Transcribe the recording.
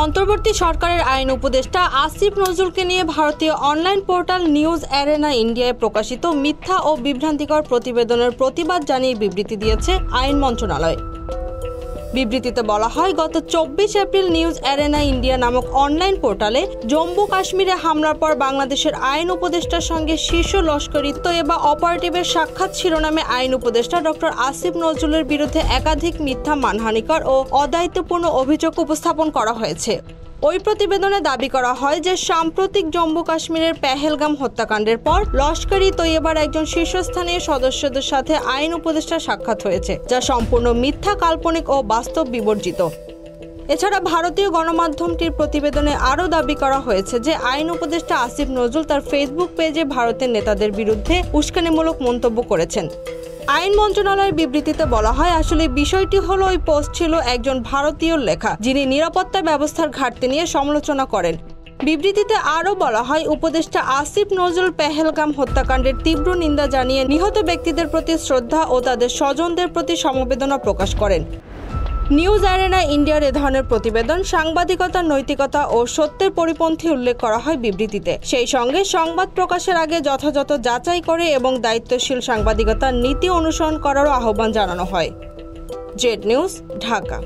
অন্তর্বর্তী সরকারের আইন উপদেষ্টা আসিফ নজরুলকে নিয়ে ভারতীয় অনলাইন পোর্টাল নিউজ অ্যারেনা ইন্ডিয়ায় প্রকাশিত মিথ্যা ও বিভ্রান্তিকর প্রতিবেদনের প্রতিবাদ জানিয়ে বিবৃতি দিয়েছে আইন মন্ত্রণালয়। বিবৃতিতে বলা হয়, গত 24 এপ্রিল নিউজ অ্যারেনা ইন্ডিয়া নামক অনলাইন পোর্টালে জম্মু কাশ্মীরে হামলার পর বাংলাদেশের আইন উপদেষ্টার সঙ্গে শীর্ষ লস্করি তৈয়বা অপারেটিভের সাক্ষাৎ শিরোনামে আইন উপদেষ্টা ডক্টর আসিফ নজরুলের বিরুদ্ধে একাধিক মিথ্যা, মানহানিকর ও অদায়িত্বপূর্ণ অভিযোগ উপস্থাপন করা হয়েছে। ওই প্রতিবেদনে দাবি করা হয় যে সাম্প্রতিক জম্মু কাশ্মীরের পেহেলগাম হত্যাকাণ্ডের পর লস্করি তৈয়বার একজন শীর্ষস্থানীয় সদস্যদের সাথে আইন উপদেষ্টার সাক্ষাৎ হয়েছে, যা সম্পূর্ণ মিথ্যা, কাল্পনিক ও বাস্তব বিবর্জিত। এছাড়া ভারতীয় গণমাধ্যমটির প্রতিবেদনে আরও দাবি করা হয়েছে যে আইন উপদেষ্টা আসিফ নজরুল তার ফেসবুক পেজে ভারতের নেতাদের বিরুদ্ধে উস্কানিমূলক মন্তব্য করেছেন। আইন মন্ত্রণালয়ের বিবৃতিতে বলা হয়, আসলে বিষয়টি হলো ওই পোস্ট ছিল একজন ভারতীয়র লেখা, যিনি নিরাপত্তা ব্যবস্থার ঘাটতি নিয়ে সমালোচনা করেন। বিবৃতিতে আরও বলা হয়, উপদেষ্টা আসিফ নজরুল পেহেলগাম হত্যাকাণ্ডের তীব্র নিন্দা জানিয়ে নিহত ব্যক্তিদের প্রতি শ্রদ্ধা ও তাদের স্বজনদের প্রতি সমবেদনা প্রকাশ করেন। নিউজ অ্যারেনা ইন্ডিয়ার এ ধরনের প্রতিবেদন সাংবাদিকতার নৈতিকতা ও সত্যের পরিপন্থী উল্লেখ করা হয় বিবৃতিতে। সেই সঙ্গে সংবাদ প্রকাশের আগে যথাযথ যাচাই করে এবং দায়িত্বশীল সাংবাদিকতার নীতি অনুসরণ করারও আহ্বান জানানো হয়। Z news, Dhaka.